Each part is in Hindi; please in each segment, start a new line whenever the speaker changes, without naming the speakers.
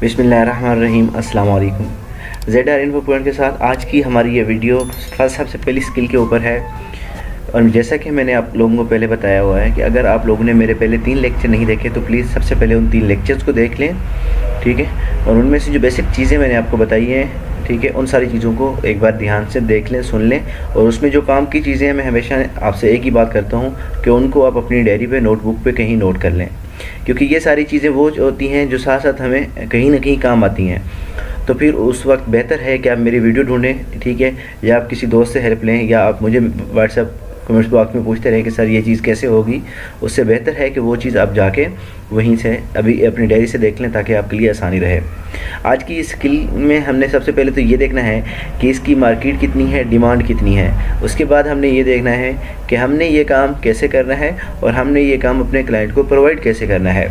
बिस्मिल्लाहिर्रहमानिर्रहीम। अस्सलाम वालेकुम। ZR इन्फो पॉइंट के साथ आज की हमारी ये वीडियो सबसे पहली स्किल के ऊपर है। और जैसा कि मैंने आप लोगों को पहले बताया हुआ है कि अगर आप लोगों ने मेरे पहले 3 लेक्चर नहीं देखे तो प्लीज़ सबसे पहले उन 3 लेक्चर्स को देख लें, ठीक है। और उनमें से जो बेसिक चीज़ें मैंने आपको बताई हैं, ठीक है, उन सारी चीज़ों को एक बार ध्यान से देख लें, सुन लें। और उसमें जो काम की चीज़ें हैं, मैं हमेशा आपसे एक ही बात करता हूँ कि उनको आप अपनी डायरी पे, नोटबुक पे कहीं नोट कर लें, क्योंकि ये सारी चीज़ें वो होती हैं जो साथ साथ हमें कहीं ना कहीं काम आती हैं। तो फिर उस वक्त बेहतर है कि आप मेरी वीडियो ढूंढें, ठीक है, या आप किसी दोस्त से हेल्प लें, या आप मुझे व्हाट्सएप कमेंट्स बॉक्स में पूछते रहें कि सर ये चीज़ कैसे होगी। उससे बेहतर है कि वो चीज़ आप जाके वहीं से अभी अपनी डायरी से देख लें, ताकि आपके लिए आसानी रहे। आज की स्किल में हमने सबसे पहले तो ये देखना है कि इसकी मार्केट कितनी है, डिमांड कितनी है। उसके बाद हमने ये देखना है कि हमने ये काम कैसे करना है और हमने ये काम अपने क्लाइंट को प्रोवाइड कैसे करना है।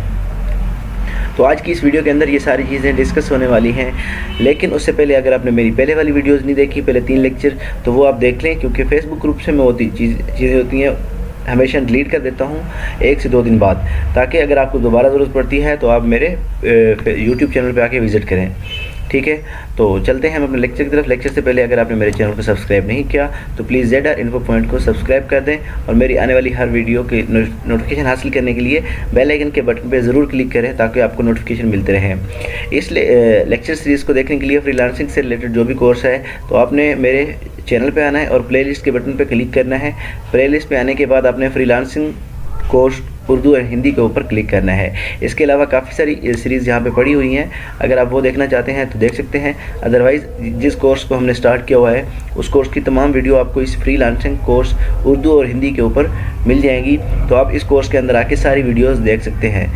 तो आज की इस वीडियो के अंदर ये सारी चीज़ें डिस्कस होने वाली हैं। लेकिन उससे पहले अगर आपने मेरी पहले वाली वीडियोस नहीं देखी, पहले 3 लेक्चर, तो वो आप देख लें, क्योंकि फेसबुक ग्रुप से मैं होती चीज़ें होती हैं हमेशा डिलीट कर देता हूँ 1 से 2 दिन बाद, ताकि अगर आपको दोबारा ज़रूरत पड़ती है तो आप मेरे यूट्यूब चैनल पे आके विज़िट करें, ठीक है। तो चलते हैं हम अपने लेक्चर की तरफ। लेक्चर से पहले अगर आपने मेरे चैनल को सब्सक्राइब नहीं किया तो प्लीज़ ZR इन्फो पॉइंट को सब्सक्राइब कर दें, और मेरी आने वाली हर वीडियो के नोटिफिकेशन हासिल करने के लिए बेल आइकन के बटन पे ज़रूर क्लिक करें, ताकि आपको नोटिफिकेशन मिलते रहें। इस लेक्चर सीरीज़ को देखने के लिए फ्रीलांसिंग से रिलेटेड जो भी कोर्स है, तो आपने मेरे चैनल पे आना है और प्लेलिस्ट के बटन पे क्लिक करना है। प्लेलिस्ट पे आने के बाद आपने फ्रीलांसिंग कोर्स उर्दू और हिंदी के ऊपर क्लिक करना है। इसके अलावा काफ़ी सारी सीरीज़ यहाँ पे पड़ी हुई हैं, अगर आप वो देखना चाहते हैं तो देख सकते हैं। अदरवाइज़ जिस कोर्स को हमने स्टार्ट किया हुआ है उस कोर्स की तमाम वीडियो आपको इस फ्रीलांसिंग कोर्स उर्दू और हिंदी के ऊपर मिल जाएंगी। तो आप इस कोर्स के अंदर आके सारी वीडियोस देख सकते हैं।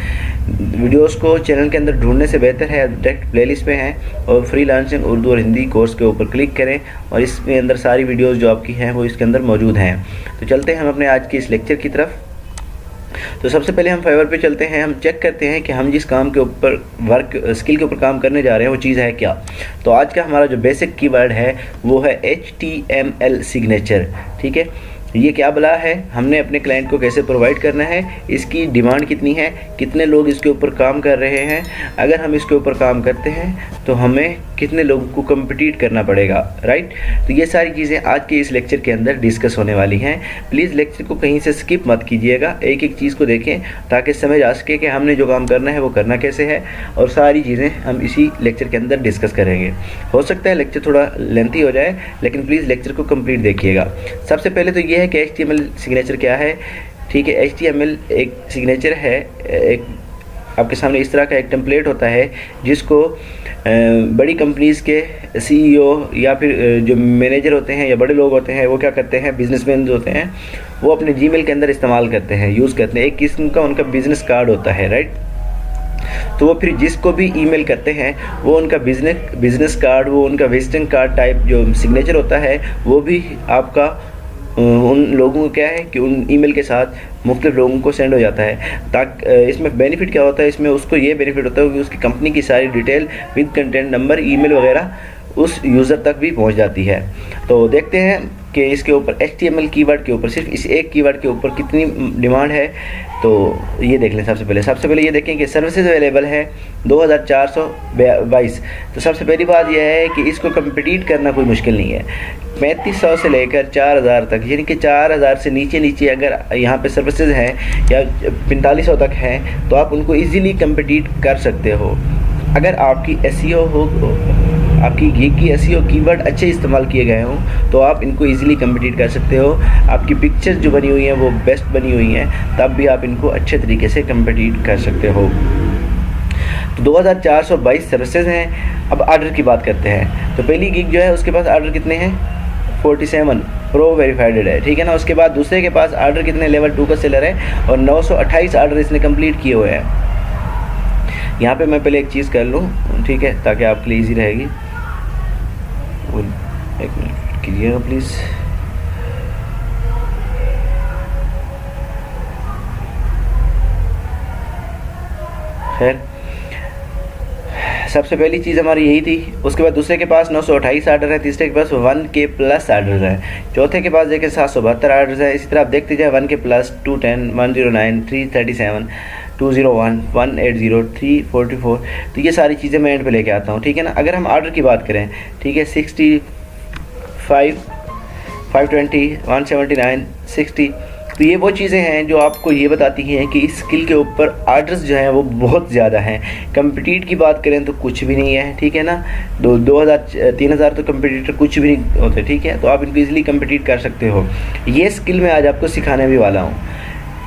वीडियोस को चैनल के अंदर ढूंढने से बेहतर है डायरेक्ट प्लेलिस्ट पे हैं और फ्रीलांसिंग उर्दू और हिंदी कोर्स के ऊपर क्लिक करें, और इसके अंदर सारी वीडियोज़ जो आपकी हैं वो इसके अंदर मौजूद हैं। तो चलते हैं हम अपने आज के इस लेक्चर की तरफ। तो सबसे पहले हम फाइवर पे चलते हैं, हम चेक करते हैं कि हम जिस काम के ऊपर वर्क स्किल के ऊपर काम करने जा रहे हैं वो चीज़ है क्या। तो आज का हमारा जो बेसिक कीवर्ड है वो है HTML सिग्नेचर, ठीक है। ये क्या बला है, हमने अपने क्लाइंट को कैसे प्रोवाइड करना है, इसकी डिमांड कितनी है, कितने लोग इसके ऊपर काम कर रहे हैं, अगर हम इसके ऊपर काम करते हैं तो हमें कितने लोगों को कम्पिटिट करना पड़ेगा, राइट। तो ये सारी चीज़ें आज के इस लेक्चर के अंदर डिस्कस होने वाली हैं। प्लीज़ लेक्चर को कहीं से स्किप मत कीजिएगा, एक एक चीज़ को देखें ताकि समझ आ सके कि हमने जो काम करना है वो करना कैसे है, और सारी चीज़ें हम इसी लेक्चर के अंदर डिस्कस करेंगे। हो सकता है लेक्चर थोड़ा लेंथी हो जाए, लेकिन प्लीज़ लेक्चर को कंप्लीट देखिएगा। सबसे पहले तो ये है कि HTML सिग्नेचर क्या है, ठीक है। HTML एक सिग्नेचर है, एक आपके सामने इस तरह का एक टेम्पलेट होता है जिसको बड़ी कंपनीज़ के CEO या फिर जो मैनेजर होते हैं या बड़े लोग होते हैं वो क्या करते हैं, बिजनेसमैन होते हैं, वो अपने जीमेल के अंदर इस्तेमाल करते हैं, यूज़ करते हैं। एक किस्म का उनका बिजनेस कार्ड होता है, राइट। तो वो फिर जिसको भी ईमेल करते हैं वो उनका बिजनेस कार्ड, वो उनका विजिटिंग कार्ड टाइप जो सिग्नेचर होता है वो भी आपका उन लोगों को क्या है कि उन ईमेल के साथ मुख्तलिफ लोगों को सेंड हो जाता है। ताकि इसमें बेनिफिट क्या होता है, इसमें उसको ये बेनिफिट होता है कि उसकी कंपनी की सारी detail with content number, email वगैरह उस यूज़र तक भी पहुंच जाती है। तो देखते हैं कि इसके ऊपर HTML कीवर्ड के ऊपर, सिर्फ इस एक कीवर्ड के ऊपर कितनी डिमांड है। तो ये देख लें। सबसे पहले ये देखें कि सर्विसेज अवेलेबल है 2422। तो सबसे पहली बात यह है कि इसको कम्पिटिट करना कोई मुश्किल नहीं है। 3500 से लेकर 4000 तक, यानी कि 4000 से नीचे अगर यहाँ पे सर्विसेज हैं या 4500 तक हैं तो आप उनको इजीली कम्पिटिट कर सकते हो। अगर आपकी SEO हो, आपकी गिग की SEO कीवर्ड अच्छे इस्तेमाल किए गए हों तो आप इनको इजीली कम्पिटिट कर सकते हो। आपकी पिक्चर्स जो बनी हुई हैं वो बेस्ट बनी हुई हैं, तब भी आप इनको अच्छे तरीके से कम्पिटिट कर सकते हो। तो 2422 सर्विसेज हैं। अब आर्डर की बात करते हैं। तो पहली गिग जो है उसके पास आर्डर कितने हैं, 47 प्रो वेरीफाइड है, ठीक है ना। उसके बाद दूसरे के पास आर्डर कितने, लेवल 2 का सेलर है और 928 आर्डर इसने कंप्लीट किए हुए हैं। यहाँ पे मैं पहले एक चीज़ कर लूँ, ठीक है, ताकि आपके लिए ईजी रहेगी। एक मिनट कीजिएगा प्लीज़। खैर, सबसे पहली चीज़ हमारी यही थी। उसके बाद दूसरे के पास 928 आर्डर है, तीसरे के पास 1K प्लस आर्डर है, चौथे के पास देखें 772 आर्डर है। इसी तरह आप देखते जाए 1K प्लस 210 109 337 201 180 344। तो ये सारी चीज़ें मैं एंड पे लेके आता हूँ, ठीक है ना। अगर हम ऑर्डर की बात करें, ठीक है, 65 520 179 60, तो ये वो चीज़ें हैं जो आपको ये बताती हैं कि इस स्किल के ऊपर आर्डर्स जो हैं वो बहुत ज़्यादा हैं। कंपटीट की बात करें तो कुछ भी नहीं है, ठीक है ना। 2000 3000 तो कंपटीटर कुछ भी नहीं होते, ठीक है। तो आप इनको ईजिली कंपटीट कर सकते हो। ये स्किल मैं आज आपको सिखाने भी वाला हूँ,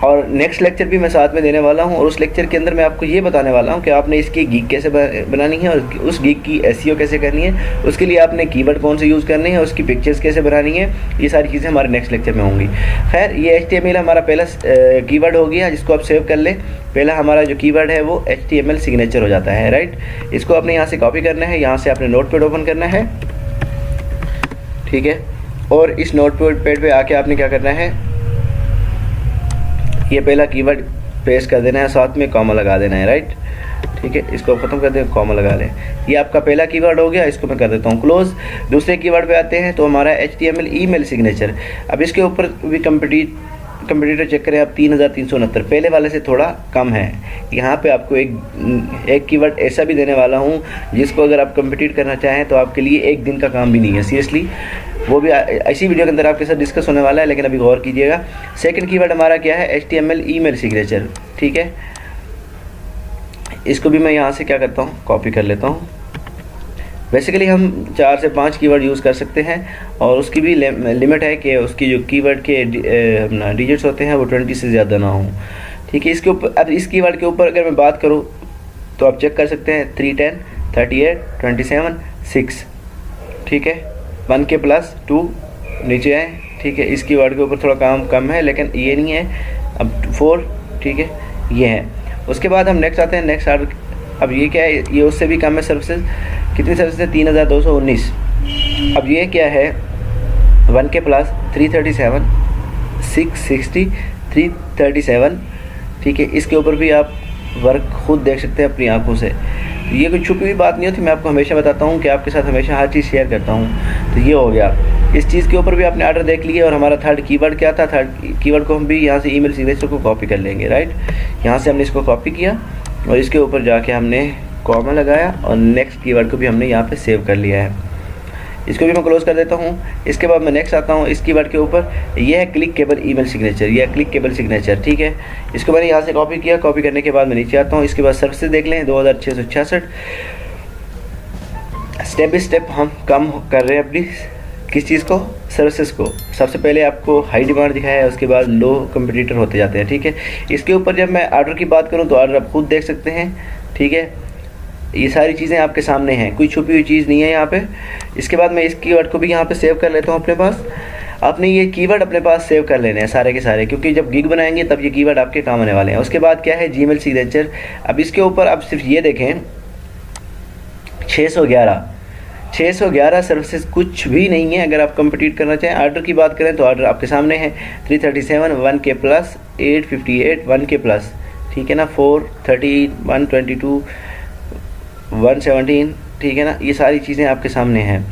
और नेक्स्ट लेक्चर भी मैं साथ में देने वाला हूँ। और उस लेक्चर के अंदर मैं आपको ये बताने वाला हूँ कि आपने इसकी गीक कैसे बनानी है, और उस गीक की एसईओ कैसे करनी है, उसके लिए आपने कीवर्ड कौन से यूज़ करने हैं, उसकी पिक्चर्स कैसे बनानी है। ये सारी चीज़ें हमारे नेक्स्ट लेक्चर में होंगी। खैर, ये HTML हमारा पहला कीवर्ड हो गया, जिसको आप सेव कर लें। पहला हमारा जो कीवर्ड है वो HTML सिग्नेचर हो जाता है, राइट। इसको आपने यहाँ से कॉपी करना है, यहाँ से आपने नोटपैड ओपन करना है, ठीक है। और इस नोटपैड पे आके आपने क्या करना है, ये पहला कीवर्ड पेस्ट कर देना है, साथ में कॉमा लगा देना है, राइट, ठीक है। इसको ख़त्म कर दें, कॉमा लगा लें। ये आपका पहला कीवर्ड हो गया, इसको मैं कर देता हूँ क्लोज। दूसरे कीवर्ड पे आते हैं, तो हमारा HTML ईमेल सिग्नेचर। अब इसके ऊपर भी कंपटीटर चेक करें आप, 3369, पहले वाले से थोड़ा कम है। यहाँ पे आपको एक कीवर्ड ऐसा भी देने वाला हूँ जिसको अगर आप कंपटीट करना चाहें तो आपके लिए एक दिन का काम भी नहीं है, सीरियसली। वो भी ऐसी वीडियो के अंदर आपके साथ डिस्कस होने वाला है, लेकिन अभी गौर कीजिएगा। सेकंड कीवर्ड हमारा क्या है, HTML ईमेल सिग्नेचर, ठीक है। इसको भी मैं यहाँ से क्या करता हूँ, कॉपी कर लेता हूँ। बेसिकली हम 4 से 5 कीवर्ड यूज़ कर सकते हैं, और उसकी भी लिमिट है कि उसकी जो कीवर्ड के डिजिट्स होते हैं वो 20 से ज़्यादा ना हो, ठीक है। इसके ऊपर, अब इस कीवर्ड के ऊपर अगर मैं बात करूँ तो आप चेक कर सकते हैं 310 38 27 6, ठीक है। 1 के प्लस 2 नीचे है, ठीक है। इस कीवर्ड के ऊपर थोड़ा काम कम है, लेकिन ये नहीं है। अब 4, ठीक है, ये है। उसके बाद हम नेक्स्ट आते हैं, नेक्स्ट ऑर्डर। अब ये क्या है, ये उससे भी कम है सर्विसेज। कितनी सर्विसेज है, 3219। अब ये क्या है, 1 के प्लस 337 660 337, ठीक है। इसके ऊपर भी आप वर्क खुद देख सकते हैं अपनी आंखों से। तो ये कोई छुपी हुई बात नहीं होती, मैं आपको हमेशा बताता हूँ कि आपके साथ हमेशा हर चीज़ शेयर करता हूँ। तो ये हो गया, इस चीज़ के ऊपर भी आपने ऑर्डर देख लिया। और हमारा थर्ड कीवर्ड क्या था, थर्ड कीवर्ड को हम भी यहाँ से ईमेल सिग्नेचर को कॉपी कर लेंगे, राइट। यहाँ से हमने इसको कॉपी किया और इसके ऊपर जाके हमने कॉमा लगाया, और नेक्स्ट कीवर्ड को भी हमने यहाँ पे सेव कर लिया है। इसको भी मैं क्लोज कर देता हूँ। इसके बाद मैं नेक्स्ट आता हूँ इस कीवर्ड के ऊपर, ये है क्लिकेबल ईमेल सिग्नेचर, ये है क्लिकेबल सिग्नेचर, ठीक है। इसको मैंने यहाँ से कॉपी किया। कॉपी करने के बाद मैं नीचे आता हूँ। इसके बाद सर्विसेज देख लें, 2666। स्टेप बाई स्टेप हम कम कर रहे हैं अपनी किस चीज़ को, सर्विसेज को। सबसे पहले आपको हाई डिमांड दिखाया है, उसके बाद लो कंपटीटर होते जाते हैं, ठीक है। इसके ऊपर जब मैं ऑर्डर की बात करूँ तो ऑर्डर आप खुद देख सकते हैं, ठीक है। ये सारी चीज़ें आपके सामने हैं, कोई छुपी हुई चीज़ नहीं है यहाँ पे। इसके बाद मैं इस कीवर्ड को भी यहाँ पे सेव कर लेता हूँ अपने पास। आपने ये कीवर्ड अपने पास सेव कर लेने हैं सारे के सारे, क्योंकि जब गिग बनाएंगे तब ये कीवर्ड आपके काम आने वाले हैं। उसके बाद क्या है, जीमेल सिग्नेचर। अब इसके ऊपर आप सिर्फ ये देखें, 611 सर्विसेज कुछ भी नहीं है। अगर आप कंपटीट करना चाहें, ऑर्डर की बात करें तो ऑर्डर आपके सामने है, 337 1 के प्लस 858 1 के प्लस, ठीक है ना, 430 122 117, ठीक है ना। ये सारी चीज़ें आपके सामने हैं।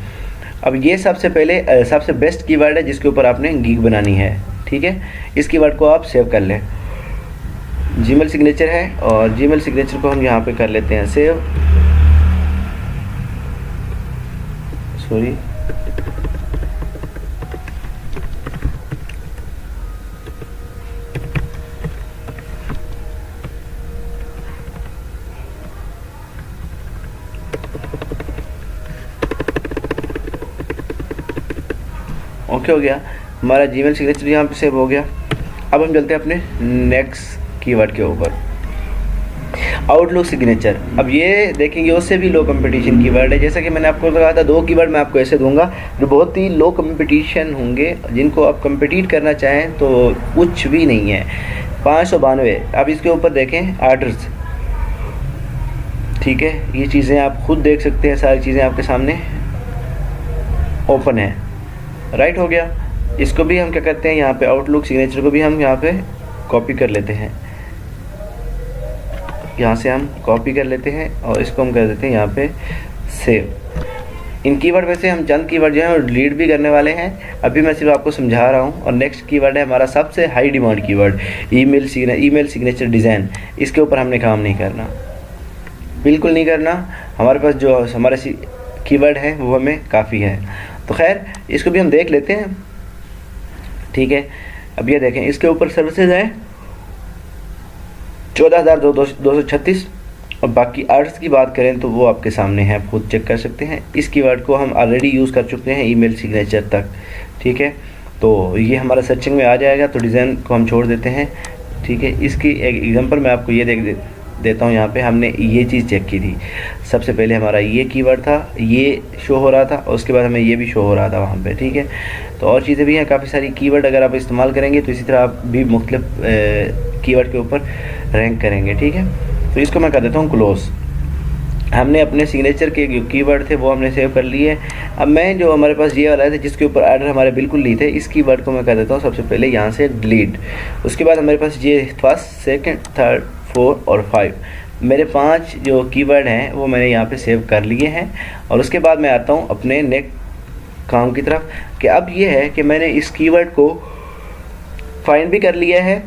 अब ये सबसे पहले सबसे बेस्ट कीवर्ड है जिसके ऊपर आपने गीग बनानी है, ठीक है। इस कीवर्ड को आप सेव कर लें। जीमेल सिग्नेचर है, और जीमेल सिग्नेचर को हम यहाँ पे कर लेते हैं सेव। सॉरी, ओके, हो गया हमारा जीमेल सिग्नेचर यहाँ पे सेव हो गया। अब हम चलते हैं अपने नेक्स्ट कीवर्ड के ऊपर, आउटलुक सिग्नेचर। अब ये देखेंगे उससे भी लो कंपटीशन कीवर्ड है। जैसा कि मैंने आपको कहा था, 2 कीवर्ड मैं आपको ऐसे दूंगा जो बहुत ही लो कंपटीशन होंगे, जिनको आप कंपीट करना चाहें तो कुछ भी नहीं है। 592। अब इसके ऊपर देखें ऑर्डर्स, ठीक है। ये चीज़ें आप खुद देख सकते हैं, सारी चीज़ें आपके सामने ओपन है, राइट, हो गया। इसको भी हम क्या करते हैं, यहाँ पे आउटलुक सिग्नेचर को भी हम यहाँ पे कॉपी कर लेते हैं। यहाँ से हम कॉपी कर लेते हैं और इसको हम कर देते हैं यहाँ पे सेव। इन कीवर्ड में से हम चंद कीवर्ड जो हैं वो डिलीट भी करने वाले हैं, अभी मैं सिर्फ आपको समझा रहा हूँ। और नेक्स्ट कीवर्ड है हमारा सबसे high demand keyword, email signature design. इसके ऊपर हमने काम नहीं करना, बिल्कुल नहीं करना। हमारे पास जो हमारे कीवर्ड हैं वो हमें काफ़ी है। तो खैर इसको भी हम देख लेते हैं, ठीक है। अब ये देखें, इसके ऊपर सर्विसेज हैं 14,236 और बाकी आर्ट्स की बात करें तो वो आपके सामने है, आप खुद चेक कर सकते हैं। इस कीवर्ड को हम ऑलरेडी यूज़ कर चुके हैं ईमेल सिग्नेचर तक, ठीक है। तो ये हमारा सर्चिंग में आ जाएगा, तो डिज़ाइन को हम छोड़ देते हैं, ठीक है। इसकी एक एग्जांपल मैं आपको ये देता हूँ। यहाँ पे हमने ये चीज़ चेक की थी, सबसे पहले हमारा ये कीवर्ड था, ये शो हो रहा था और उसके बाद हमें ये भी शो हो रहा था वहाँ पे, ठीक है। तो और चीज़ें भी हैं, काफ़ी सारी कीवर्ड अगर आप इस्तेमाल करेंगे तो इसी तरह आप भी मुख्तलिफ कीवर्ड के ऊपर रैंक करेंगे, ठीक है। तो इसको मैं कर देता हूँ क्लोज। हमने अपने सिग्नेचर के जो कीवर्ड थे वो हमने सेव कर लिए। अब मैं जो हमारे पास ये वाला है जिसके ऊपर आर्डर हमारे बिल्कुल नहीं थे, इस कीवर्ड को मैं कर देता हूँ सबसे पहले यहाँ से डिलीट। उसके बाद हमारे पास ये फर्स्ट, सेकंड, थर्ड, 4 और 5 मेरे 5 जो कीवर्ड हैं वो मैंने यहाँ पे सेव कर लिए हैं। और उसके बाद मैं आता हूँ अपने नेक्स्ट काम की तरफ कि अब ये है कि मैंने इस कीवर्ड को फाइंड भी कर लिया है,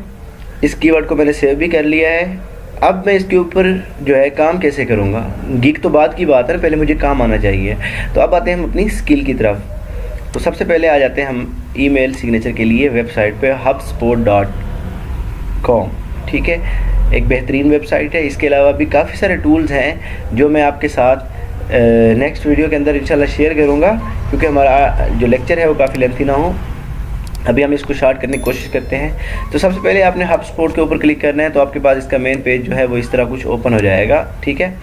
इस कीवर्ड को मैंने सेव भी कर लिया है। अब मैं इसके ऊपर जो है काम कैसे करूँगा, गीक तो बाद की बात है, पहले मुझे काम आना चाहिए। तो अब आते हैं हम अपनी स्किल की तरफ। तो सबसे पहले आ जाते हैं हम ईमेल सिग्नेचर के लिए वेबसाइट पे hubspot.com, ठीक है। एक बेहतरीन वेबसाइट है। इसके अलावा भी काफ़ी सारे टूल्स हैं जो मैं आपके साथ नेक्स्ट वीडियो के अंदर इंशाल्लाह शेयर करूँगा, क्योंकि हमारा जो लेक्चर है वो काफ़ी लेंथी ना हो। अभी हम इसको शार्ट करने की कोशिश करते हैं। तो सबसे पहले आपने HubSpot के ऊपर क्लिक करना है, तो आपके पास इसका मेन पेज जो है वो इस तरह कुछ ओपन हो जाएगा, ठीक है।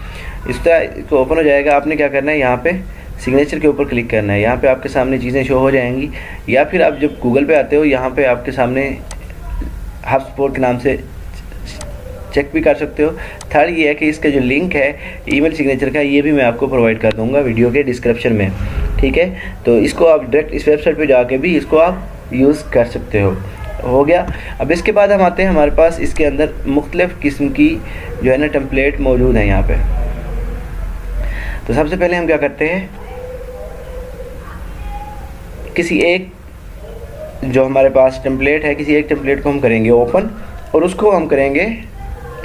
इस तरह इसको ओपन हो जाएगा। आपने क्या करना है, यहाँ पे सिग्नेचर के ऊपर क्लिक करना है। यहाँ पे आपके सामने चीज़ें शो हो जाएंगी, या फिर आप जब गूगल पे आते हो यहाँ पे आपके सामने HubSpot के नाम से चेक भी कर सकते हो। थर्ड ये है कि इसका जो लिंक है ईमेल सिग्नेचर का, ये भी मैं आपको प्रोवाइड कर दूंगा वीडियो के डिस्क्रिप्शन में, ठीक है। तो इसको आप डायरेक्ट इस वेबसाइट पे जाके भी इसको आप यूज़ कर सकते हो गया। अब इसके बाद हम आते हैं, हमारे पास इसके अंदर मुख्तलिफ़ किस्म की जो है ना टेम्पलेट मौजूद हैं यहाँ पे। तो सबसे पहले हम क्या करते हैं, किसी एक जो हमारे पास टेम्पलेट है, किसी एक टेम्पलेट को हम करेंगे ओपन और उसको हम करेंगे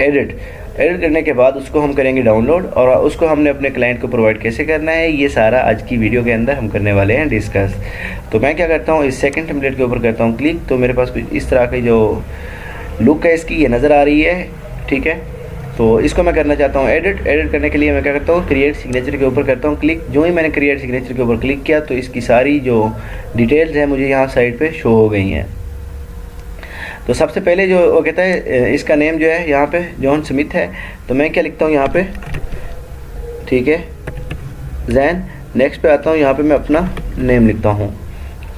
एडिट करने के बाद उसको हम करेंगे डाउनलोड, और उसको हमने अपने क्लाइंट को प्रोवाइड कैसे करना है ये सारा आज की वीडियो के अंदर हम करने वाले हैं डिस्कस। तो मैं क्या करता हूँ, इस सेकंड टेम्पलेट के ऊपर करता हूँ क्लिक। तो मेरे पास कुछ इस तरह की जो लुक है इसकी ये नज़र आ रही है, ठीक है। तो इसको मैं करना चाहता हूँ एडिट करने के लिए मैं क्या करता हूँ, क्रिएट सिग्नेचर के ऊपर करता हूँ क्लिक। जो ही मैंने क्रिएट सिग्नेचर के ऊपर क्लिक किया तो इसकी सारी जो डिटेल्स हैं मुझे यहाँ साइड पर शो हो गई हैं। तो सबसे पहले जो वो कहता है इसका नेम जो है यहाँ पे जॉन स्मिथ है, तो मैं क्या लिखता हूँ यहाँ पे, ठीक है, जैन। नेक्स्ट पे आता हूँ, यहाँ पे मैं अपना नेम लिखता हूँ,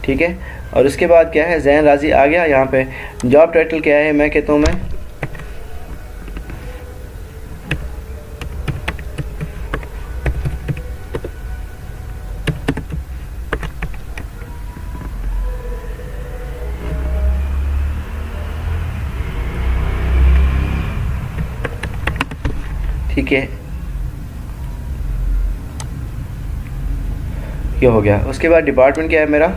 ठीक है। और उसके बाद क्या है, जैन राजी आ गया। यहाँ पे जॉब टाइटल क्या है, मैं कहता हूँ मैं ठीक है, ये हो गया। उसके बाद डिपार्टमेंट क्या है मेरा,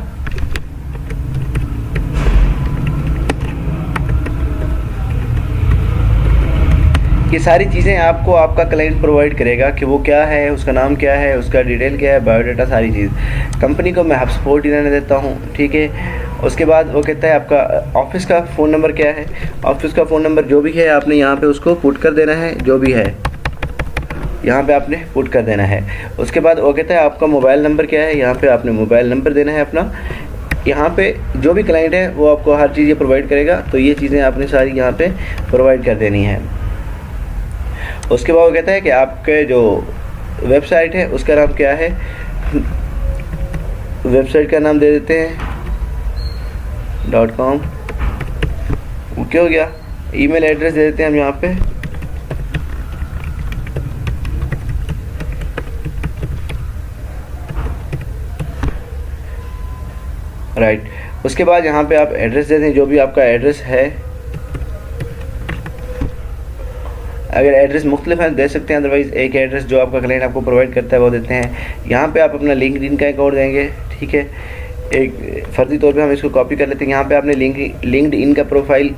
ये सारी चीज़ें आपको आपका क्लाइंट प्रोवाइड करेगा कि वो क्या है, उसका नाम क्या है, उसका डिटेल क्या है, बायोडाटा, सारी चीज़। कंपनी को मैं HubSpot ही रहने देता हूँ, ठीक है। उसके बाद वो कहता है आपका ऑफिस का फ़ोन नंबर क्या है, ऑफिस का फ़ोन नंबर जो भी है आपने यहाँ पे उसको पुट कर देना है, जो भी है यहाँ पे आपने पुट कर देना है। उसके बाद वो कहता है आपका मोबाइल नंबर क्या है, यहाँ पे आपने मोबाइल नंबर देना है अपना। यहाँ पे जो भी क्लाइंट है वो आपको हर चीज़ ये प्रोवाइड करेगा, तो ये चीज़ें आपने सारी यहाँ पे प्रोवाइड कर देनी है। उसके बाद वो कहता है कि आपके जो वेबसाइट है उसका नाम क्या है, वेबसाइट का नाम दे देते हैं .com, ओके हो गया। ईमेल एड्रेस दे देते हैं हम यहाँ पे, राइट। उसके बाद यहाँ पे आप एड्रेस दे दें, जो भी आपका एड्रेस है। अगर एड्रेस मुख्तलिफ है दे सकते हैं, अदरवाइज़ एक एड्रेस जो आपका क्लाइंट आपको प्रोवाइड करता है वो देते हैं। यहाँ पे आप अपना लिंक्डइन का अकाउंट देंगे, ठीक है। एक फर्जी तौर पे हम इसको कॉपी कर लेते हैं। यहाँ पे आपने लिंक्डइन का प्रोफाइल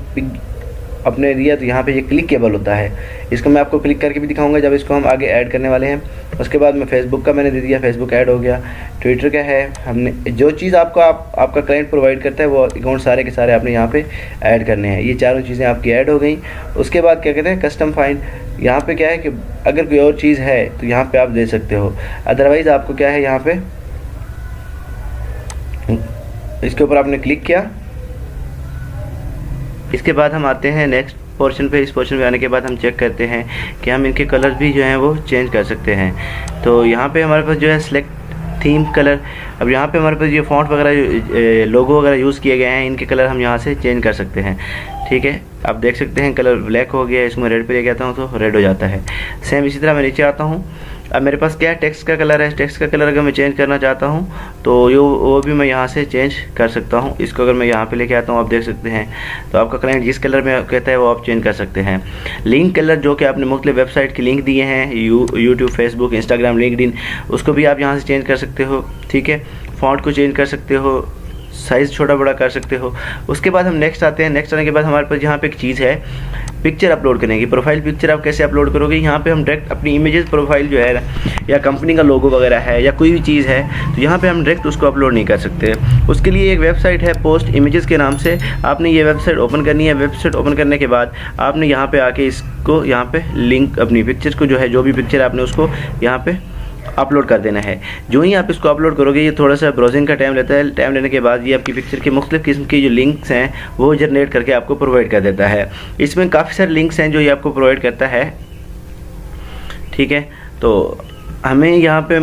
अपने दिया तो यहाँ पे ये क्लिकेबल होता है। इसको मैं आपको क्लिक करके भी दिखाऊंगा जब इसको हम आगे ऐड करने वाले हैं। उसके बाद मैं फेसबुक का मैंने दे दिया, फेसबुक ऐड हो गया। ट्विटर का है, हमने जो चीज़ आपका क्लाइंट प्रोवाइड करता है वो अकाउंट सारे के सारे आपने यहाँ पे ऐड करने हैं। ये चारों चीज़ें आपकी ऐड हो गई। उसके बाद क्या कहते हैं कस्टम फाइंड, यहाँ पे क्या है कि अगर कोई और चीज़ है तो यहाँ पे आप दे सकते हो, अदरवाइज़ आपको क्या है यहाँ पे इसके ऊपर आपने क्लिक किया। इसके बाद हम आते हैं नेक्स्ट पोर्शन पे। इस पोर्शन पे आने के बाद हम चेक करते हैं कि हम इनके कलर्स भी जो हैं वो चेंज कर सकते हैं। तो यहाँ पे हमारे पास जो है सिलेक्ट थीम कलर, अब यहाँ पे हमारे पास ये फॉन्ट वगैरह लोगो वगैरह यूज़ किए गए हैं, इनके कलर हम यहाँ से चेंज कर सकते हैं, ठीक है। आप देख सकते हैं कलर ब्लैक हो गया, इसको मैं रेड पे लेके आता हूँ तो रेड हो जाता है। सेम इसी तरह मैं नीचे आता हूँ। अब मेरे पास क्या है टेक्स्ट का कलर है, टेक्स्ट का कलर अगर मैं चेंज करना चाहता हूँ तो वो भी मैं यहाँ से चेंज कर सकता हूँ। इसको अगर मैं यहाँ पे लेके आता हूँ आप देख सकते हैं, तो आपका क्लाइंट जिस कलर में कहता है वो आप चेंज कर सकते हैं। लिंक कलर जो कि आपने मुख्तलिफ वेबसाइट के लिंक दिए हैं, यूट्यूब, फेसबुक, इंस्टाग्राम, लिंक्डइन, उसको भी आप यहाँ से चेंज कर सकते हो, ठीक है। फॉन्ट को चेंज कर सकते हो, साइज़ छोटा बड़ा कर सकते हो। उसके बाद हम नेक्स्ट आते हैं। नेक्स्ट आने के बाद हमारे पास यहाँ पे एक चीज़ है पिक्चर अपलोड करने की। प्रोफाइल पिक्चर आप कैसे अपलोड करोगे, यहाँ पे हम डायरेक्ट अपनी इमेजेस प्रोफाइल जो है या कंपनी का लोगो वगैरह है या कोई भी चीज़ है तो यहाँ पे हम डायरेक्ट उसको अपलोड नहीं कर सकते। उसके लिए एक वेबसाइट है पोस्ट इमेजेस के नाम से, आपने ये वेबसाइट ओपन करनी है। वेबसाइट ओपन करने के बाद आपने यहाँ पे आके इसको यहाँ पे लिंक अपनी पिक्चर्स को जो है जो भी पिक्चर आपने उसको यहाँ पे अपलोड कर देना है। जो ही आप इसको अपलोड करोगे ये थोड़ा सा ब्राउजिंग का टाइम लेता है। टाइम लेने के बाद ये आपकी पिक्चर के मुख्तलिफ किस्म के जो लिंक्स हैं वो जनरेट करके आपको प्रोवाइड कर देता है। इसमें काफ़ी सारे लिंक्स हैं जो ये आपको प्रोवाइड करता है, ठीक है। तो हमें यहाँ पे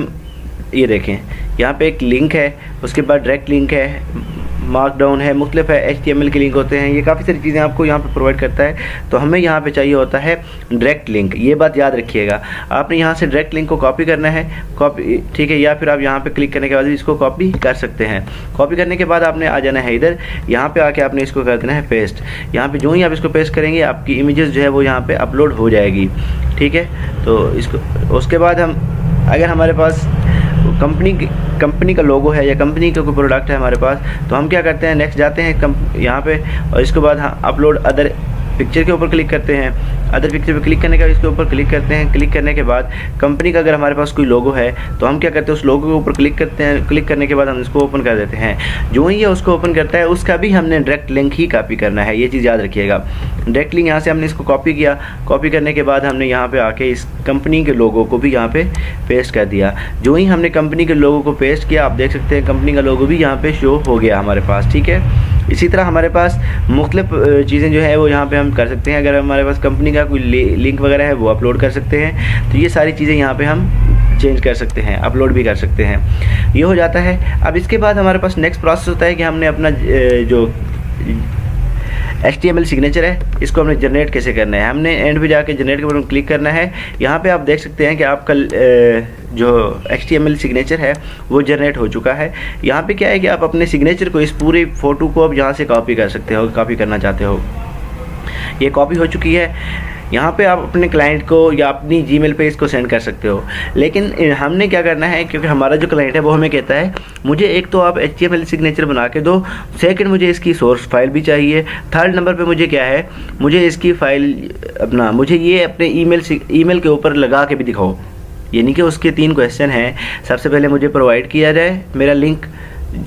ये देखें, यहाँ पे एक लिंक है, उसके बाद डायरेक्ट लिंक है, मार्कडाउन है, मुख्तलिफ है, HTML के लिंक होते हैं, ये काफ़ी सारी चीज़ें आपको यहाँ पे प्रोवाइड करता है। तो हमें यहाँ पे चाहिए होता है डायरेक्ट लिंक। ये बात याद रखिएगा, आपने यहाँ से डायरेक्ट लिंक को कॉपी करना है, कॉपी, ठीक है, या फिर आप यहाँ पे क्लिक करने के बाद इसको कॉपी कर सकते हैं। कॉपी करने के बाद आपने आ जाना है इधर, यहाँ पे आके आपने इसको कर देना है पेस्ट। यहाँ पे जो ही आप इसको पेस्ट करेंगे आपकी इमेजेस जो है वो यहाँ पे अपलोड हो जाएगी, ठीक है। तो इसको उसके बाद हम अगर हमारे पास कंपनी का लोगो है या कंपनी का कोई प्रोडक्ट है हमारे पास, तो हम क्या करते हैं नेक्स्ट जाते हैं यहाँ पे और इसके बाद हाँ अपलोड अदर पिक्चर के ऊपर क्लिक करते हैं। अदर पिक्चर पे क्लिक करने के बाद इसके ऊपर क्लिक करते हैं। क्लिक करने के बाद कंपनी का अगर हमारे पास कोई लोगो है तो हम क्या करते हैं उस लोगो के ऊपर क्लिक करते हैं। क्लिक करने के बाद हम इसको ओपन कर देते हैं। जो ही ये उसको ओपन करता है उसका भी हमने डायरेक्ट लिंक ही कॉपी करना है, ये चीज़ याद रखिएगा। डायरेक्ट लिंक यहाँ से हमने इसको कॉपी किया, कॉपी करने के बाद हमने यहाँ पे आके इस कंपनी के लोगो को भी यहाँ पे पेस्ट कर दिया। जो ही हमने कंपनी के लोगो को पेस्ट किया आप देख सकते हैं कंपनी का लोगो भी यहाँ पे शो हो गया हमारे पास, ठीक है। इसी तरह हमारे पास मुख्तलिफ चीज़ें जो है वो यहाँ पे हम कर सकते हैं। अगर हमारे पास कंपनी का कोई लिंक वगैरह है वो अपलोड कर सकते हैं। तो ये सारी चीज़ें यहाँ पे हम चेंज कर सकते हैं, अपलोड भी कर सकते हैं, ये हो जाता है। अब इसके बाद हमारे पास नेक्स्ट प्रोसेस होता है कि हमने अपना जो HTML सिग्नेचर है इसको हमने जनरेट कैसे करना है। हमने एंड पे जाके जनरेट के ऊपर क्लिक करना है। यहाँ पे आप देख सकते हैं कि आपका जो HTML सिग्नेचर है वो जनरेट हो चुका है। यहाँ पे क्या है कि आप अपने सिग्नेचर को, इस पूरी फ़ोटो को आप यहाँ से कॉपी कर सकते हो, कॉपी करना चाहते हो। ये कॉपी हो चुकी है। यहाँ पे आप अपने क्लाइंट को या अपनी जीमेल पे इसको सेंड कर सकते हो। लेकिन हमने क्या करना है, क्योंकि हमारा जो क्लाइंट है वो हमें कहता है मुझे एक तो आप HTML सिग्नेचर बना के दो, सेकंड मुझे इसकी सोर्स फाइल भी चाहिए, थर्ड नंबर पे मुझे क्या है, मुझे इसकी फाइल अपना, मुझे ये अपने ईमेल के ऊपर लगा के भी दिखाओ। यानी कि उसके 3 क्वेश्चन हैं। सबसे पहले मुझे प्रोवाइड किया जाए मेरा लिंक,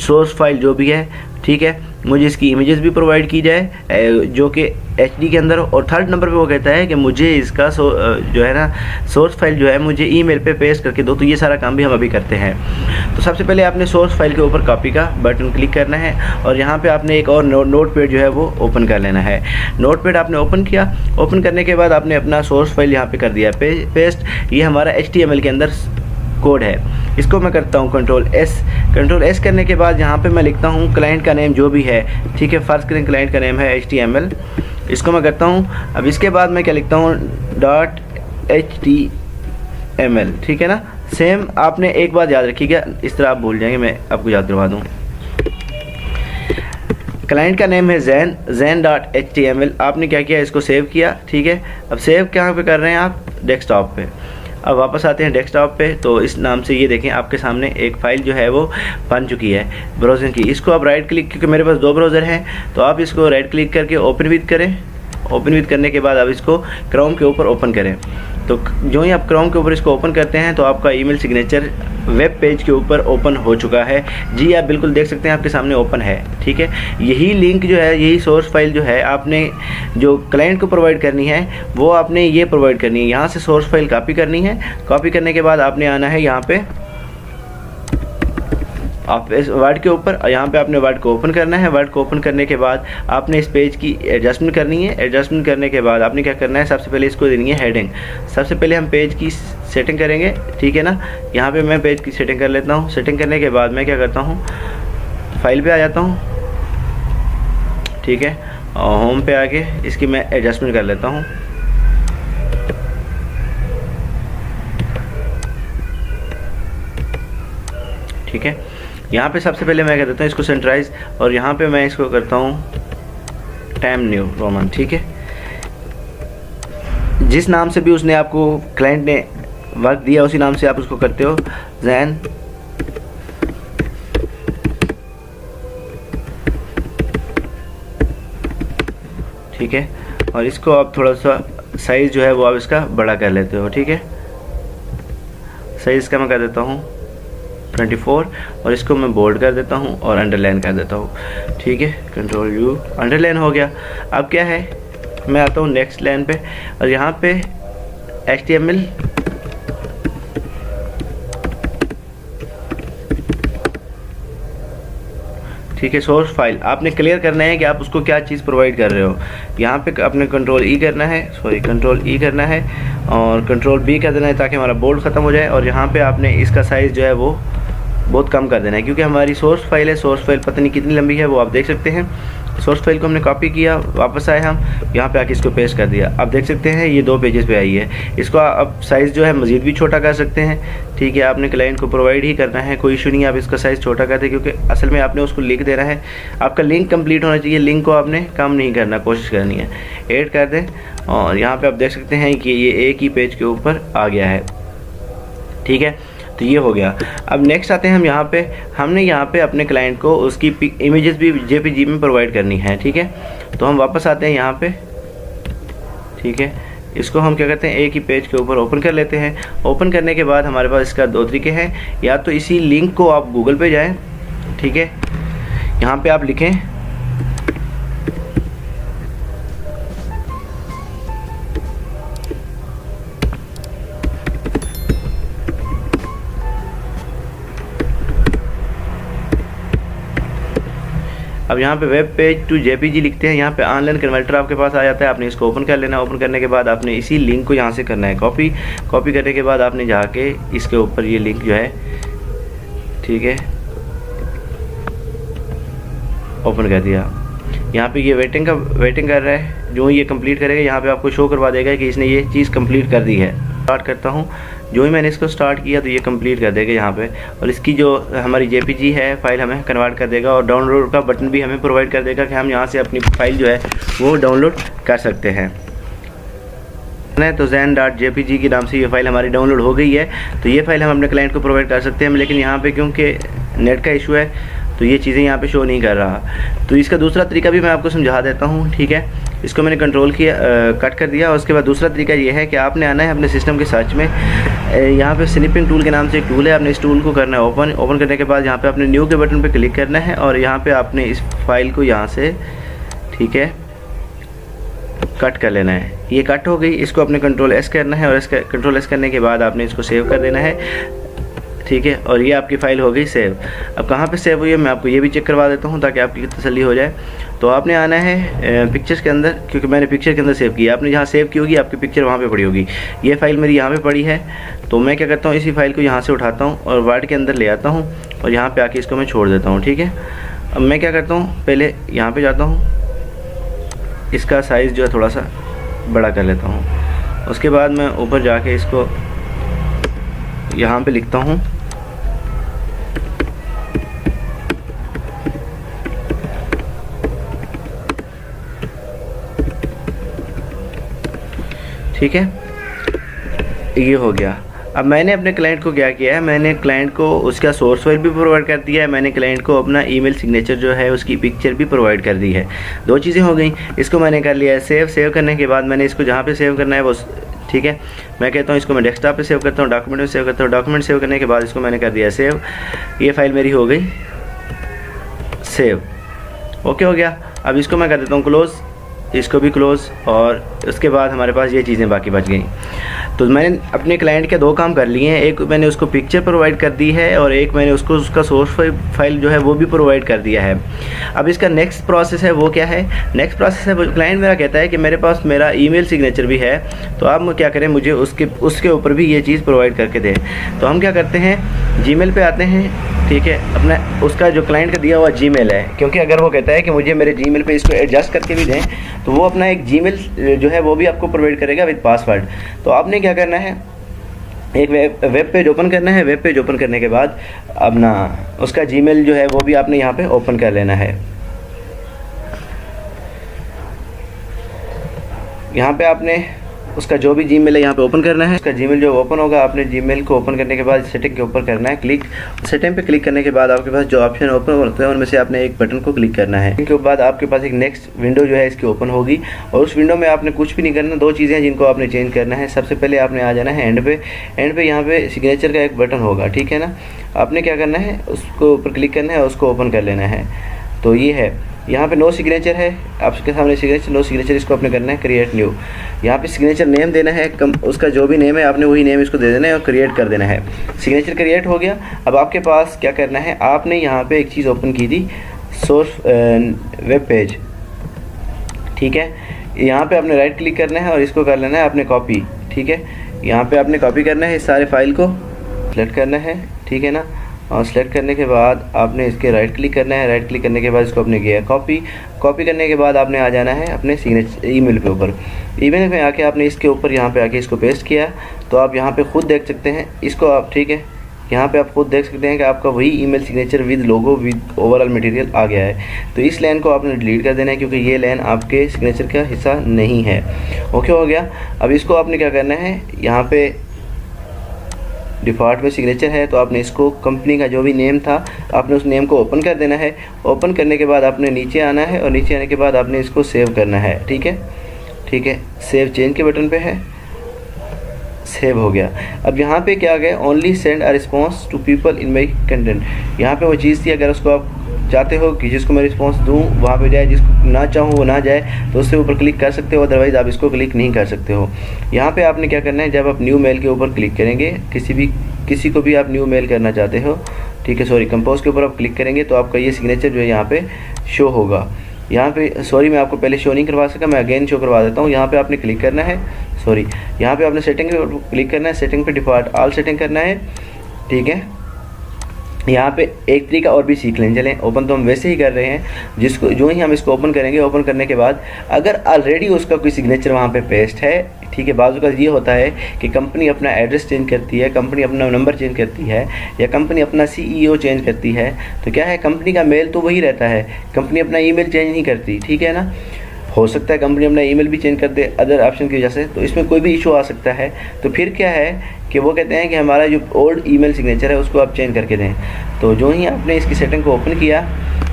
सोर्स फाइल जो भी है, ठीक है, मुझे इसकी इमेजेस भी प्रोवाइड की जाए जो कि HD के अंदर, और थर्ड नंबर पे वो कहता है कि मुझे इसका जो है ना सोर्स फाइल जो है मुझे ईमेल पे पेस्ट करके दो। तो ये सारा काम भी हम अभी करते हैं। तो सबसे पहले आपने सोर्स फाइल के ऊपर कॉपी का बटन क्लिक करना है और यहाँ पे आपने एक और नोट पैड जो है वो ओपन कर लेना है। नोट पैड आपने ओपन किया, ओपन करने के बाद आपने अपना सोर्स फाइल यहाँ पे कर दिया पेस्ट। ये हमारा HTML के अंदर कोड है। इसको मैं करता हूँ कंट्रोल S करने के बाद यहाँ पे मैं लिखता हूँ क्लाइंट का नेम जो भी है, ठीक है। फर्स्ट क्लाइंट का नेम है HTML, इसको मैं करता हूँ। अब इसके बाद मैं क्या लिखता हूँ .html, ठीक है ना। सेम आपने एक बात याद रखिएगा, इस तरह आप भूल जाएंगे, मैं आपको याद करवा दूँ। क्लाइंट का नेम है zen.html। आपने क्या किया, इसको सेव किया, ठीक है। अब सेव कहाँ पे कर रहे हैं आप, डेस्कटॉप पे। अब वापस आते हैं डेस्कटॉप पे, तो इस नाम से ये देखें आपके सामने एक फ़ाइल जो है वो बन चुकी है ब्राउज़र की। इसको आप राइट क्लिक, क्योंकि मेरे पास 2 ब्राउज़र हैं, तो आप इसको राइट क्लिक करके ओपन विद करें। ओपन विद करने के बाद आप इसको क्रोम के ऊपर ओपन करें। तो जो ही आप क्रोम के ऊपर इसको ओपन करते हैं तो आपका ईमेल सिग्नेचर वेब पेज के ऊपर ओपन हो चुका है। जी आप बिल्कुल देख सकते हैं आपके सामने ओपन है, ठीक है। यही लिंक जो है, यही सोर्स फाइल जो है आपने जो क्लाइंट को प्रोवाइड करनी है वो आपने ये प्रोवाइड करनी है। यहाँ से सोर्स फाइल कॉपी करनी है। कॉपी करने के बाद आपने आना है यहाँ पे आप इस वर्ड के ऊपर, यहाँ पे आपने वर्ड को ओपन करना है। वर्ड को ओपन करने के बाद आपने इस पेज की एडजस्टमेंट करनी है। एडजस्टमेंट करने के बाद आपने क्या करना है, सबसे पहले इसको देनी है हेडिंग। सबसे पहले हम पेज की सेटिंग करेंगे, ठीक है ना। यहाँ पे मैं पेज की सेटिंग कर लेता हूँ। सेटिंग करने के बाद मैं क्या करता हूँ, फाइल पे आ जाता हूँ, ठीक है, और होम पे आके इसकी मैं एडजस्टमेंट कर लेता हूँ। ठीक है, यहाँ पे सबसे पहले मैं कह देता हूँ इसको सेंट्राइज, और यहाँ पे मैं इसको करता हूँ टाइम न्यू रोमन, ठीक है। जिस नाम से भी उसने आपको क्लाइंट ने वर्क दिया उसी नाम से आप उसको करते हो, जैन ठीक है। और इसको आप थोड़ा सा साइज़ जो है वो आप इसका बड़ा कर लेते हो, ठीक है। साइज़ का मैं कर देता हूँ 24 और इसको मैं बोल्ड कर देता हूँ और अंडरलाइन कर देता हूँ, ठीक है। कंट्रोल यू, अंडरलाइन हो गया। अब क्या है, मैं आता हूँ नेक्स्ट लाइन पे और यहाँ पे HTML ठीक है। सोर्स फाइल आपने क्लियर करना है कि आप उसको क्या चीज़ प्रोवाइड कर रहे हो। यहाँ पे आपने कंट्रोल ई करना है, कंट्रोल ई करना है और कंट्रोल बी कर देना है ताकि हमारा बोल्ड ख़त्म हो जाए। और यहाँ पे आपने इसका साइज़ जो है वो बहुत कम कर देना है, क्योंकि हमारी सोर्स फाइल है। सोर्स फाइल पता नहीं कितनी लंबी है वो आप देख सकते हैं। सोर्स फाइल को हमने कॉपी किया, वापस आए हम यहाँ पे आके इसको पेस्ट कर दिया। आप देख सकते हैं ये 2 पेजेस पे आई है। इसको आप साइज़ जो है मज़ीद भी छोटा कर सकते हैं, ठीक है। आपने क्लाइंट को प्रोवाइड ही करना है, कोई इशू नहीं है। आप इसका साइज़ छोटा कर दें क्योंकि असल में आपने उसको लिंक देना है। आपका लिंक कंप्लीट होना चाहिए, लिंक को आपने कम नहीं करना, कोशिश करनी है। ऐड कर दें और यहाँ पर आप देख सकते हैं कि ये एक ही पेज के ऊपर आ गया है, ठीक है। तो ये हो गया। अब नेक्स्ट आते हैं हम यहाँ पे, हमने यहाँ पे अपने क्लाइंट को उसकी इमेजेस भी JPG में प्रोवाइड करनी है, ठीक है। तो हम वापस आते हैं यहाँ पे, ठीक है। इसको हम क्या करते हैं, एक ही पेज के ऊपर ओपन कर लेते हैं। ओपन करने के बाद हमारे पास इसका 2 तरीके हैं, या तो इसी लिंक को आप गूगल पे जाएँ, ठीक है। यहाँ पर आप लिखें अब यहाँ पे वेब पेज टू JPG लिखते हैं। यहाँ पे ऑनलाइन कन्वर्टर आपके पास आ जाता है। आपने इसको ओपन कर लेना। ओपन करने के बाद आपने इसी लिंक को यहाँ से करना है कॉपी। कॉपी करने के बाद आपने जाके इसके ऊपर ये लिंक जो है, ठीक है, ओपन कर दिया। यहाँ पे ये वेटिंग कर रहा है। जो ये कंप्लीट करेगा यहाँ पे आपको शो करवा देगा कि इसने ये चीज़ कंप्लीट कर दी है। स्टार्ट करता हूँ, जो ही मैंने इसको स्टार्ट किया तो ये कंप्लीट कर देगा यहाँ पे, और इसकी जो हमारी JPG है फाइल हमें कन्वर्ट कर देगा और डाउनलोड का बटन भी हमें प्रोवाइड कर देगा कि हम यहाँ से अपनी फाइल जो है वो डाउनलोड कर सकते हैं। तो zen.jpg के नाम से ये फाइल हमारी डाउनलोड हो गई है। तो ये फाइल हम अपने क्लाइंट को प्रोवाइड कर सकते हैं, लेकिन यहाँ पे क्योंकि नेट का इशू है तो ये चीज़ें यहाँ पे शो नहीं कर रहा। तो इसका दूसरा तरीका भी मैं आपको समझा देता हूँ, ठीक है। इसको मैंने कंट्रोल किया, कट कर दिया। और उसके बाद दूसरा तरीका ये है कि आपने आना है अपने सिस्टम के सर्च में, यहाँ पे स्निपिंग टूल के नाम से एक टूल है। आपने इस टूल को करना है ओपन। ओपन करने के बाद यहाँ पे आपने न्यू के बटन पे क्लिक करना है और यहाँ पे आपने इस फाइल को यहाँ से, ठीक है, कट कर लेना है। ये कट हो गई। इसको अपने कंट्रोल S करना है और कंट्रोल S करने के बाद आपने इसको सेव कर देना है, ठीक है। और ये आपकी फ़ाइल हो गई सेव। अब कहाँ पे सेव हुई है मैं आपको ये भी चेक करवा देता हूँ ताकि आपकी तसल्ली हो जाए। तो आपने आना है पिक्चर्स के अंदर, क्योंकि मैंने पिक्चर के अंदर सेव किया। आपने जहाँ सेव की होगी आपकी पिक्चर वहाँ पे पड़ी होगी। ये फ़ाइल मेरी यहाँ पे पड़ी है। तो मैं क्या करता हूँ, इसी फाइल को यहाँ से उठाता हूँ और वर्ड के अंदर ले आता हूँ और यहाँ पर आके इसको मैं छोड़ देता हूँ, ठीक है। अब मैं क्या करता हूँ, पहले यहाँ पर जाता हूँ, इसका साइज़ जो है थोड़ा सा बड़ा कर लेता हूँ। उसके बाद मैं ऊपर जाके इसको यहाँ पे लिखता हूँ ठीक है, ये हो गया। अब मैंने अपने क्लाइंट को क्या किया है, मैंने क्लाइंट को उसका सोर्स फाइल भी प्रोवाइड कर दिया है, मैंने क्लाइंट को अपना ईमेल सिग्नेचर जो है उसकी पिक्चर भी प्रोवाइड कर दी है। दो चीज़ें हो गई। इसको मैंने कर लिया है सेव। सेव करने के बाद मैंने इसको जहाँ पे सेव करना है वो, ठीक है, मैं कहता हूँ इसको मैं डेस्कटॉप पे सेव करता हूँ, डॉक्यूमेंट में सेव करता हूँ। डॉक्यूमेंट सेव करने के बाद इसको मैंने कर दिया सेव। ये फाइल मेरी हो गई सेव। ओके हो गया। अब इसको मैं कर देता हूँ क्लोज़, इसको भी क्लोज़, और उसके बाद हमारे पास ये चीज़ें बाकी बच गई। तो मैंने अपने क्लाइंट के दो काम कर लिए हैं, एक मैंने उसको पिक्चर प्रोवाइड कर दी है और एक मैंने उसको उसका सोर्स फाइल जो है वो भी प्रोवाइड कर दिया है। अब इसका नेक्स्ट प्रोसेस है वो क्या है, नेक्स्ट प्रोसेस है वो क्लाइंट मेरा कहता है कि मेरे पास मेरा ईमेल सिग्नेचर भी है, तो आप क्या करें, मुझे उसके ऊपर भी ये चीज़ प्रोवाइड करके दें। तो हम क्या करते हैं, जीमेल पे आते हैं, ठीक है, अपना उसका जो क्लाइंट का दिया हुआ जीमेल है, क्योंकि अगर वो कहता है कि मुझे मेरे जीमेल पे इसको एडजस्ट करके भी दें, तो वो अपना एक जीमेल जो है वो भी आपको प्रोवाइड करेगा विद पासवर्ड। तो आपने क्या करना है, एक वेब पेज ओपन करना है। वेब पेज ओपन करने के बाद अपना उसका जीमेल जो है वो भी आपने यहाँ पे ओपन कर लेना है। यहाँ पे आपने उसका जो भी जीमेल है यहाँ पे ओपन करना है। उसका जीमेल जो ओपन होगा, आपने जीमेल को ओपन करने के बाद सेटिंग के ऊपर करना है क्लिक। सेटिंग पे क्लिक करने के बाद आपके पास जो ऑप्शन ओपन होते हैं उनमें से आपने एक बटन को क्लिक करना है। इसके बाद आपके पास एक नेक्स्ट विंडो जो है इसकी ओपन होगी, और उस विंडो में आपने कुछ भी नहीं करना। दो चीज़ें हैं जिनको आपने चेंज करना है। सबसे पहले आपने आ जाना है एंड पे। एंड पे यहाँ पे सिग्नेचर का एक बटन होगा, ठीक है ना, आपने क्या करना है, उसको ऊपर क्लिक करना है और उसको ओपन कर लेना है। तो ये है, यहाँ पे नो सिग्नेचर है आपके सामने, सिग्नेचर नो सिग्नेचर, इसको आपने करना है क्रिएट न्यू। यहाँ पे सिग्नेचर नेम देना है, उसका जो भी नेम है आपने वही नेम इसको दे देना है और क्रिएट कर देना है। सिग्नेचर क्रिएट हो गया। अब आपके पास क्या करना है, आपने यहाँ पे एक चीज़ ओपन की थी, सोर्स वेब पेज, ठीक है, यहाँ पे आपने राइट क्लिक करना है और इसको कर लेना है आपने कॉपी, ठीक है, यहाँ पे आपने कॉपी करना है, इस सारे फाइल को सेलेक्ट करना है, ठीक है ना, और सेलेक्ट करने के बाद आपने इसके राइट क्लिक करना है। राइट क्लिक करने के बाद इसको आपने किया कॉपी करने के बाद आपने आ जाना है अपने सिग्नेचर ईमेल पे ऊपर। ईमेल में आके आपने इसके ऊपर यहाँ पे आके इसको पेस्ट किया, तो आप यहाँ पे खुद देख सकते हैं इसको आप, ठीक है, यहाँ पे आप खुद देख सकते हैं कि आपका वही email signature with logo with overall material आ गया है। तो इस लाइन को आपने डिलीट कर देना है क्योंकि ये लाइन आपके सिग्नेचर का हिस्सा नहीं है। ओके हो गया। अब इसको आपने क्या करना है, यहाँ पे डिफ़ॉल्ट में सिग्नेचर है, तो आपने इसको कंपनी का जो भी नेम था आपने उस नेम को ओपन कर देना है। ओपन करने के बाद आपने नीचे आना है और नीचे आने के बाद आपने इसको सेव करना है, ठीक है, ठीक है, सेव चेंज के बटन पे है, सेव हो गया। अब यहाँ पे क्या आ गया, only send a response to people in my content. यहाँ पे वो चीज़ थी, अगर उसको आप चाहते हो कि जिसको मैं रिस्पॉन्स दूँ वहाँ पे जाए, जिसको ना चाहूँ वो ना जाए, तो उससे ऊपर क्लिक कर सकते हो, अदरवाइज़ आप इसको क्लिक नहीं कर सकते हो। यहाँ पे आपने क्या करना है, जब आप न्यू मेल के ऊपर क्लिक करेंगे, किसी को भी आप न्यू मेल करना चाहते हो, ठीक है, सॉरी, कंपोज के ऊपर आप क्लिक करेंगे तो आपका ये सिग्नेचर जो है यहाँ पे शो होगा। यहाँ पे सॉरी मैं आपको पहले शो नहीं करवा सका, मैं अगेन शो करवा देता हूँ। यहाँ पे आपने क्लिक करना है, सॉरी, यहाँ पे आपने सेटिंग पे क्लिक करना है, सेटिंग पे डिफ़ॉल्ट ऑल सेटिंग करना है, ठीक है। यहाँ पे एक तरीका और भी सीख लें, चलें, ओपन तो हम वैसे ही कर रहे हैं, जिसको जो ही हम इसको ओपन करेंगे, ओपन करने के बाद अगर ऑलरेडी उसका कोई सिग्नेचर वहाँ पे पेस्ट है, ठीक है, बाजू का ये होता है कि कंपनी अपना एड्रेस चेंज करती है, कंपनी अपना नंबर चेंज करती है, या कंपनी अपना CEO चेंज करती है, तो क्या है, कंपनी का मेल तो वही रहता है, कंपनी अपना ईमेल चेंज नहीं करती, ठीक है ना। हो सकता है कंपनी अपना ईमेल भी चेंज कर दे अदर ऑप्शन की वजह से, तो इसमें कोई भी इशू आ सकता है। तो फिर क्या है कि वो कहते हैं कि हमारा जो ओल्ड ईमेल सिग्नेचर है उसको आप चेंज करके दें। तो जो ही आपने इसकी सेटिंग को ओपन किया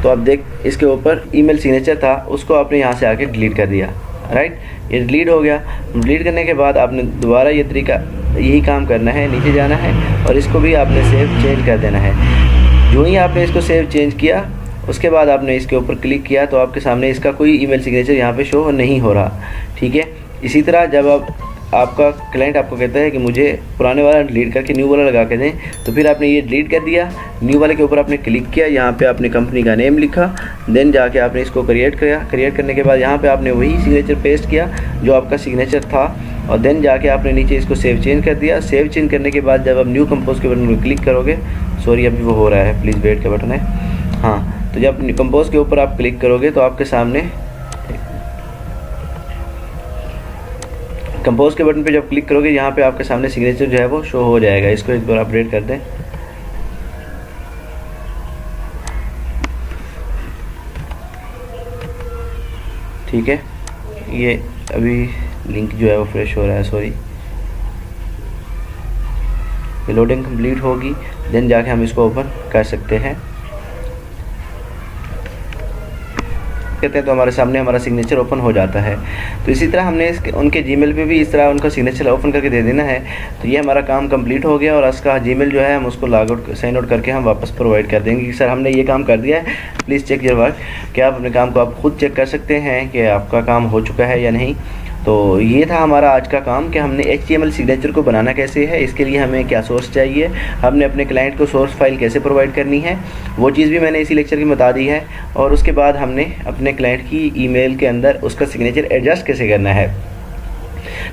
तो आप देख इसके ऊपर ईमेल सिग्नेचर था, उसको आपने यहाँ से आके डिलीट कर दिया, राइट, ये डिलीट हो गया। डिलीट करने के बाद आपने दोबारा ये तरीका यही काम करना है, नीचे जाना है और इसको भी आपने सेव चेंज कर देना है। जो ही आपने इसको सेव चेंज किया उसके बाद आपने इसके ऊपर क्लिक किया तो आपके सामने इसका कोई ईमेल सिग्नेचर यहाँ पे शो नहीं हो रहा, ठीक है। इसी तरह जब आपका क्लाइंट आपको कहता है कि मुझे पुराने वाला डिलीट करके न्यू वाला लगा के दें, तो फिर आपने ये डिलीट कर दिया, न्यू वाले के ऊपर आपने क्लिक किया, यहाँ पे आपने कंपनी का नेम लिखा, देन जाके आपने इसको क्रिएट किया। क्रिएट करने के बाद यहाँ पे आपने वही सिग्नेचर पेस्ट किया जो आपका सिग्नेचर था, और देन जाके आपने नीचे इसको सेव चेंज कर दिया। सेव चेंज करने के बाद जब आप न्यू कंपोज के बटन पर क्लिक करोगे, सॉरी अभी वो हो रहा है, प्लीज़ वेट का बटन है, हाँ, तो जब कंपोज के ऊपर आप क्लिक करोगे तो आपके सामने कंपोज के बटन पे जब क्लिक करोगे यहाँ पे आपके सामने सिग्नेचर जो है वो शो हो जाएगा। इसको एक बार अपडेट कर दें, ठीक है, ये अभी लिंक जो है वो फ्रेश हो रहा है, सॉरी। लोडिंग कंप्लीट होगी देन जाके हम इसको ओपन कर सकते हैं। कहते हैं तो हमारे सामने हमारा सिग्नेचर ओपन हो जाता है। तो इसी तरह हमने उनके जीमेल पे भी इस तरह उनका सिग्नेचर ओपन करके दे देना है। तो ये हमारा काम कंप्लीट हो गया और उसका जीमेल जो है हम उसको लॉग आउट साइन आउट करके हम वापस प्रोवाइड कर देंगे कि सर हमने ये काम कर दिया है, प्लीज़ चेक योर वर्क। क्या आप अपने काम को आप खुद चेक कर सकते हैं कि आपका काम हो चुका है या नहीं। तो ये था हमारा आज का काम कि हमने HTML सिग्नेचर को बनाना कैसे है, इसके लिए हमें क्या सोर्स चाहिए, हमने अपने क्लाइंट को सोर्स फाइल कैसे प्रोवाइड करनी है, वो चीज़ भी मैंने इसी लेक्चर में बता दी है। और उसके बाद हमने अपने क्लाइंट की ईमेल के अंदर उसका सिग्नेचर एडजस्ट कैसे करना है।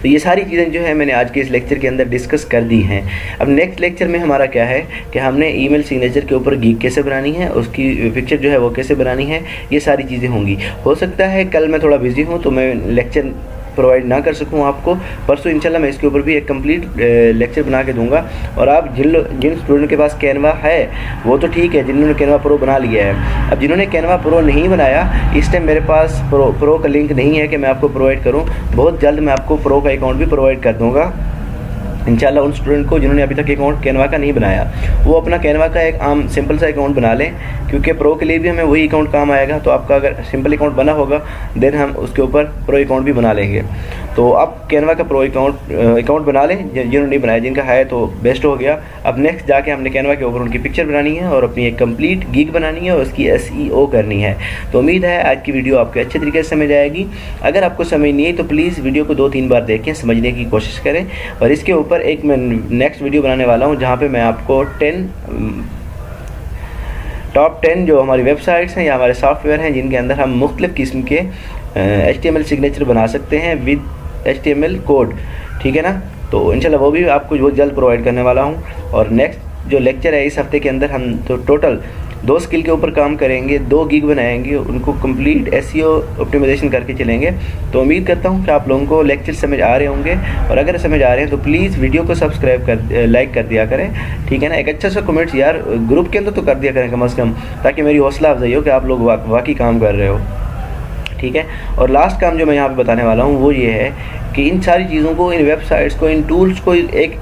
तो ये सारी चीज़ें जो है मैंने आज के इस लेक्चर के अंदर डिस्कस कर दी हैं। अब नेक्स्ट लेक्चर में हमारा क्या है कि हमने ईमेल सिग्नेचर के ऊपर गीक कैसे बनानी है, उसकी पिक्चर जो है वो कैसे बनानी है, ये सारी चीज़ें होंगी। हो सकता है कल मैं थोड़ा बिजी हूँ तो मैं लेक्चर प्रोवाइड ना कर सकूं आपको, परसों इंशाल्लाह मैं इसके ऊपर भी एक कंप्लीट लेक्चर बना के दूंगा। और आप जिन स्टूडेंट के पास कैनवा है वो तो ठीक है, जिन्होंने कैनवा प्रो बना लिया है। अब जिन्होंने कैनवा प्रो नहीं बनाया, इस टाइम मेरे पास प्रो का लिंक नहीं है कि मैं आपको प्रोवाइड करूं। बहुत जल्द मैं आपको प्रो का अकाउंट भी प्रोवाइड कर दूँगा इंशाल्लाह। उन स्टूडेंट को जिन्होंने अभी तक अकाउंट कैनवा का नहीं बनाया, वो अपना कैनवा का एक आम सिंपल सा अकाउंट बना लें, क्योंकि प्रो के लिए भी हमें वही अकाउंट काम आएगा। तो आपका अगर सिंपल अकाउंट बना होगा देन हम उसके ऊपर प्रो अकाउंट भी बना लेंगे। तो आप कैनवा का प्रो अकाउंट बना लें जिन्होंने नहीं बनाया, जिनका है तो बेस्ट हो गया। अब नेक्स्ट जाके हमने कैनवा के ऊपर उनकी पिक्चर बनानी है और अपनी एक कंप्लीट गीक बनानी है और उसकी SEO करनी है। तो उम्मीद है आज की वीडियो आपको अच्छे तरीके से समझ आएगी। अगर आपको समझ नहीं आई तो प्लीज़ वीडियो को 2-3 बार देखें, समझने की कोशिश करें। और इसके ऊपर एक मैं नेक्स्ट वीडियो बनाने वाला हूँ जहाँ पे मैं आपको टॉप 10 जो हमारी वेबसाइट्स हैं या हमारे सॉफ्टवेयर हैं जिनके अंदर हम मुख्तलिफ़ किस्म के HTML सिग्नेचर बना सकते हैं विद HTML कोड, ठीक है ना। तो इंशाल्लाह वो भी आपको बहुत जल्द प्रोवाइड करने वाला हूँ। और नेक्स्ट जो लेक्चर है इस हफ्ते के अंदर हम तो टोटल 2 स्किल के ऊपर काम करेंगे, 2 गीक बनाएंगे, उनको कंप्लीट SEO ऑप्टिमाइजेशन करके चलेंगे। तो उम्मीद करता हूँ कि आप लोगों को लेक्चर समझ आ रहे होंगे, और अगर समझ आ रहे हैं तो प्लीज़ वीडियो को सब्सक्राइब कर लाइक कर दिया करें, ठीक है ना। एक अच्छा सा कमेंट्स यार ग्रुप के अंदर तो कर दिया करें कम से कम, ताकि मेरी हौसला अफजाई हो कि आप लोग वाकई काम कर रहे हो, ठीक है। और लास्ट काम जो मैं यहाँ पे बताने वाला हूँ वो ये है कि इन सारी चीज़ों को, इन वेबसाइट्स को, इन टूल्स को एक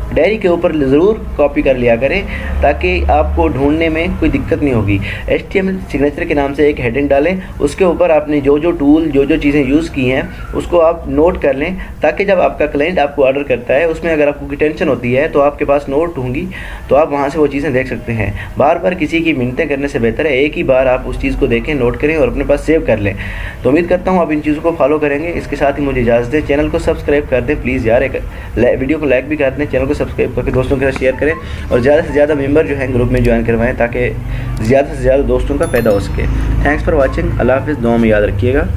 डायरी के ऊपर ज़रूर कॉपी कर लिया करें, ताकि आपको ढूंढने में कोई दिक्कत नहीं होगी। HTML सिग्नेचर के नाम से एक हेडिंग डालें, उसके ऊपर आपने जो जो टूल, जो जो चीज़ें यूज़ की हैं उसको आप नोट कर लें, ताकि जब आपका क्लाइंट आपको ऑर्डर करता है उसमें अगर आपको कोई टेंशन होती है तो आपके पास नोट होंगी, तो आप वहाँ से वो चीज़ें देख सकते हैं। बार बार किसी की मिन्नतें करने से बेहतर है एक ही बार आप उस चीज़ को देखें, नोट करें और अपने पास सेव कर लें। तो उम्मीद करता हूँ आप इन चीज़ों को फॉलो करेंगे। इसके साथ ही मुझे इजाज़त दें, चैनल को सब्सक्राइब कर दें प्लीज़ यार, एक वीडियो को लाइक भी कर दें, चैनल को सब्सक्राइब करके दोस्तों के साथ शेयर करें और ज़्यादा से ज़्यादा मेंबर जो हैं ग्रुप में ज्वाइन करवाएं, ताकि ज़्यादा से ज़्यादा दोस्तों का फ़ायदा हो सके। थैंक्स फॉर वॉचिंग, अल्लाह हाफ़िज़, दुआ में याद रखिएगा।